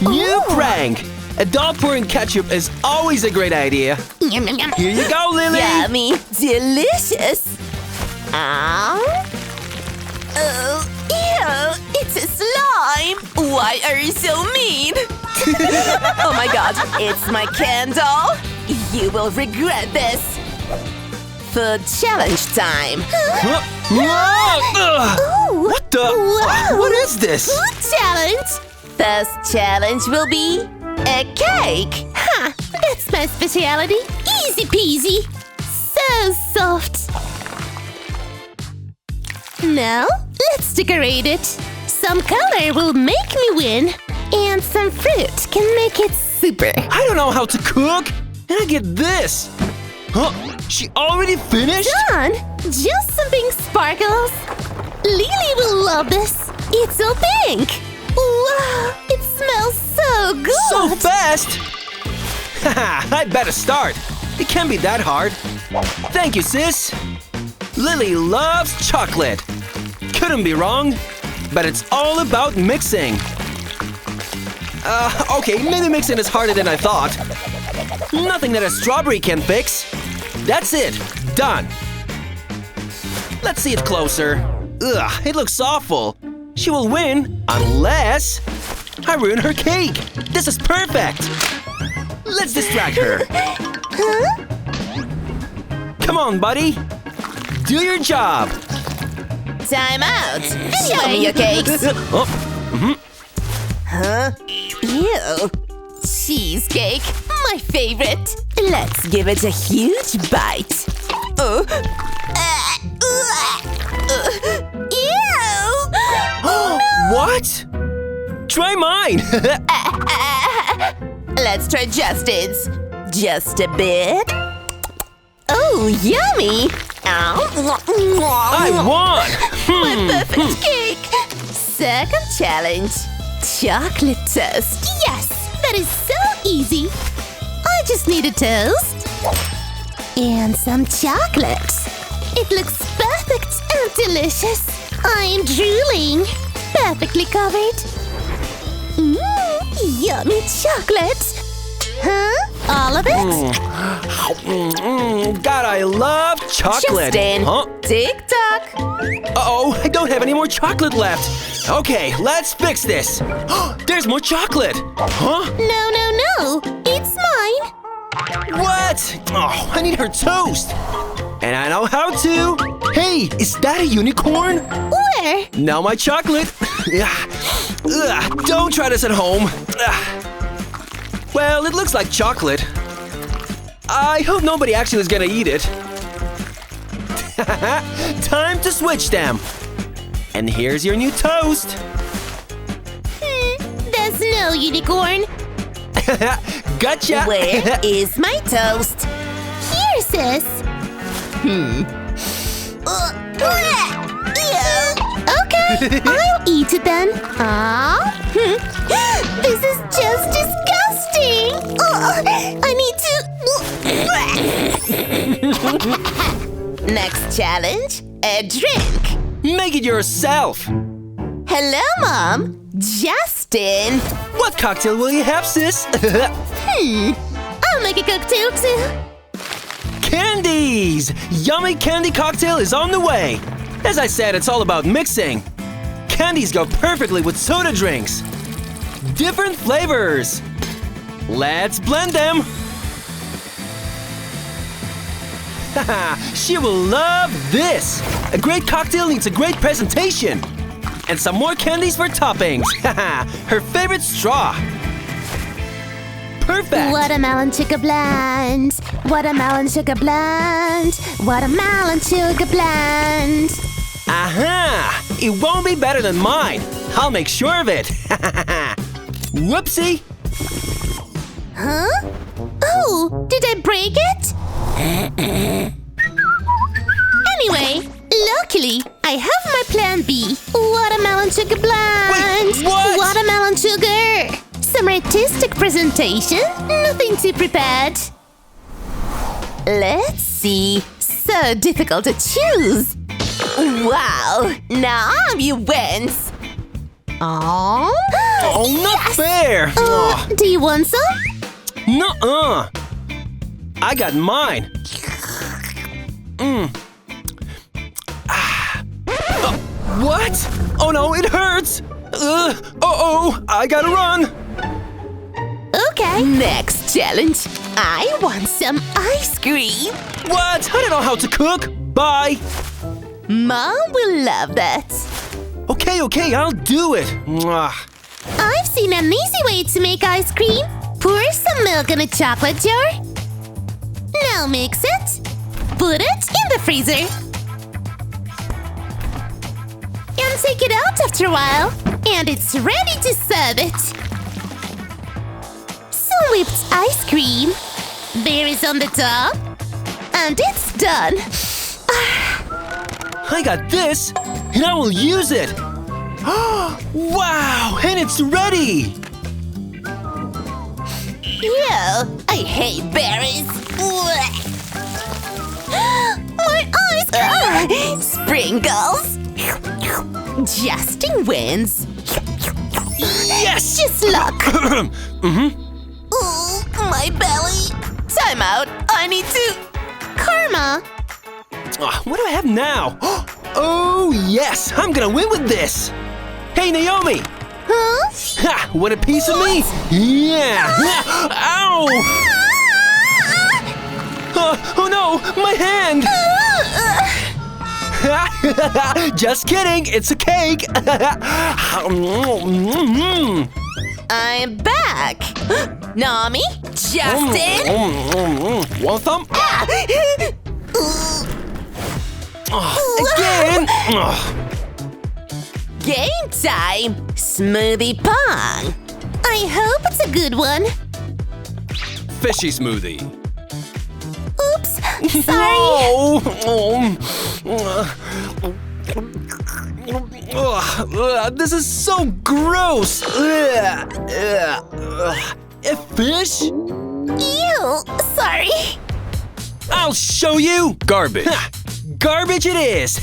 New prank! A doll pouring ketchup is always a great idea. Yum, yum, yum. Here you go, Lily! Yummy! Delicious! Oh, ew! It's a slime! Why are you so mean? Oh my god, it's my candle! You will regret this! Food challenge time! What the? Wow. What is this? Food challenge! First challenge will be a cake! Ha! That's my specialty! Easy peasy! So soft! Now, let's decorate it! Some color will make me win! And some fruit can make it super! I don't know how to cook! And I get this! Huh? She already finished? Done! Just some pink sparkles! Lily will love this! It's so pink! Wow! It smells so good! So fast! Haha, I better start! It can't be that hard. Thank you, sis! Lily loves chocolate! Couldn't be wrong! But it's all about mixing! Okay, maybe mixing is harder than I thought. Nothing that a strawberry can fix. That's it! Done! Let's see it closer. Ugh, it looks awful. She will win unless I ruin her cake. This is perfect! Let's distract her. Huh? Come on, buddy! Do your job! Time out! Show me your cakes! Oh, Huh? Ew! Cheesecake! My favorite! Let's give it a huge bite! Ew! What? Try mine! Let's try Justin's. Just a bit. Oh, yummy! I won! My perfect cake! Second challenge. Chocolate toast. Yes! That is so easy. I just need a toast. And some chocolate. It looks perfect and delicious. I'm drooling. Perfectly covered. Yummy chocolate. Huh? All of it? God, I love chocolate! Justin, Huh? tick-tock. Uh-oh, I don't have any more chocolate left! Okay, let's fix this! There's more chocolate! Huh? No. It's mine. What? Oh, I need her toast! And I know how to! Hey, is that a unicorn? Where? Now my chocolate! Ugh, don't try this at home! Ugh. Well, it looks like chocolate. I hope nobody actually is gonna eat it. Time to switch them! And here's your new toast! There's no unicorn. Gotcha! Where is my toast? Here, sis. Okay, I'll eat it then. This is just disgusting. I need to. Next challenge, a drink. Make it yourself! Hello, Mom. Justin. What cocktail will you have, sis? I'll make a cocktail too. Candies! Yummy candy cocktail is on the way! As I said, it's all about mixing. Candies go perfectly with soda drinks. Different flavors. Let's blend them. Haha, she will love this. A great cocktail needs a great presentation. And some more candies for toppings. Haha, her favorite straw. Perfect. Watermelon sugar blend. Watermelon sugar blend. Watermelon sugar blend. Aha! It won't be better than mine. I'll make sure of it. Whoopsie. Huh? Oh, did I break it? Anyway, luckily, I have my plan B. Watermelon sugar blend. Wait, what? Watermelon sugar. Some artistic presentation. Nothing too prepared. Let's see. So difficult to choose. Wow, now you wins. Oh, Oh, not fair! Do you want some? Nuh-uh! I got mine! What? Oh no, it hurts! Uh-oh, I gotta run! Okay. Next challenge. I want some ice cream. What? I don't know how to cook! Bye! Mom will love that. Okay, I'll do it! Mwah. I've seen an easy way to make ice cream. Pour some milk in a chocolate jar. Now mix it. Put it in the freezer. And take it out after a while. And it's ready to serve it. Some whipped ice cream. Berries on the top. And it's done. I got this, and I will use it! Wow! And it's ready! Ew, I hate berries. My ice cream! Sprinkles. Justin wins. Yes! Just luck. Ooh, my belly. Time out. I need to. Karma. What do I have now? Oh, yes! I'm gonna win with this! Hey, Naomi! Huh? Ha! Want a piece of me? Yeah! Ow! Oh no! My hand! Just kidding! It's a cake! I'm back. Nami? Justin? Want some? Again! Game time! Smoothie pong! I hope it's a good one. Fishy smoothie. Oops! Sorry! This is so gross! A fish? Ew! Sorry! I'll show you! Garbage. Garbage it is!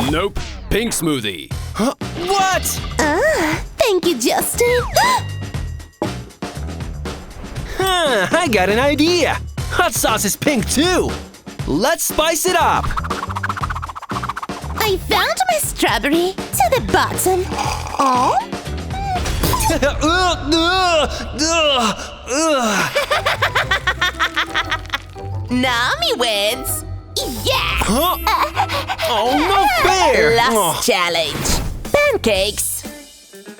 Nope. Pink smoothie. What? Thank you, Justin. I got an idea. Hot sauce is pink too. Let's spice it up. I found my strawberry to the bottom. Oh? Nami wins. Yeah! Huh? Oh, no fair! Last challenge. Pancakes.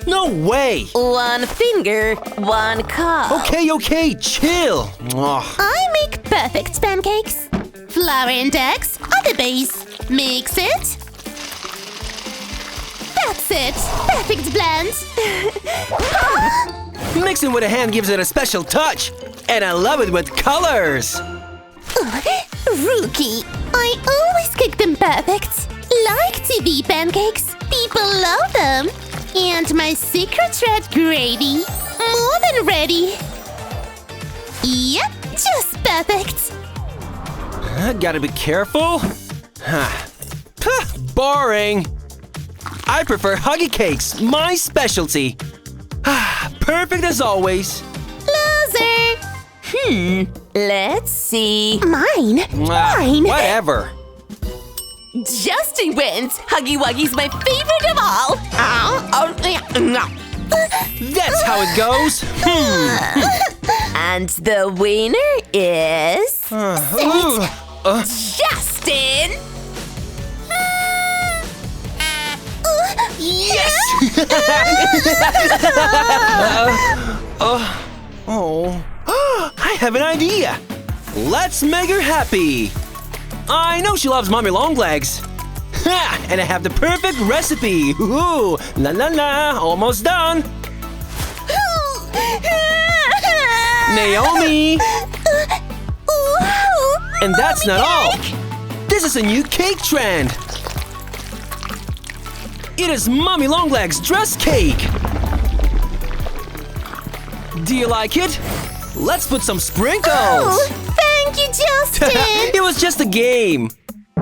No way! One finger, one cup. Okay, chill. I make perfect pancakes. Flour and eggs are the base. Mix it. That's it. Perfect blend. Mixing with a hand gives it a special touch. And I love it with colors. Rookie. I always cook them perfect. Like TeenVee pancakes. People love them. And my secret red gravy. More than ready. Yep, just perfect. Gotta be careful. Boring. I prefer huggy cakes, my specialty. Perfect as always. Loser. Let's see. Mine. Whatever. Justin wins. Huggy Wuggy's my favorite of all. That's how it goes. And the winner is Justin. Yes! I have an idea. Let's make her happy. I know she loves Mommy Longlegs. Ha! And I have the perfect recipe. Ooh, la la la, almost done. Naomi! And that's not all. This is a new cake trend. It is Mommy Longlegs dress cake. Do you like it? Let's put some sprinkles. Oh, thank you, Justin. It was just a game.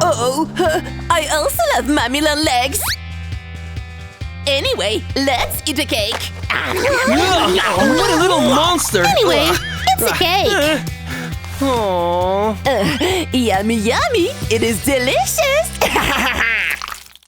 I also love Mommy Longlegs. Anyway, let's eat a cake. Ugh, what a little monster! Anyway, it's a cake. Aww. Yummy, yummy. It is delicious.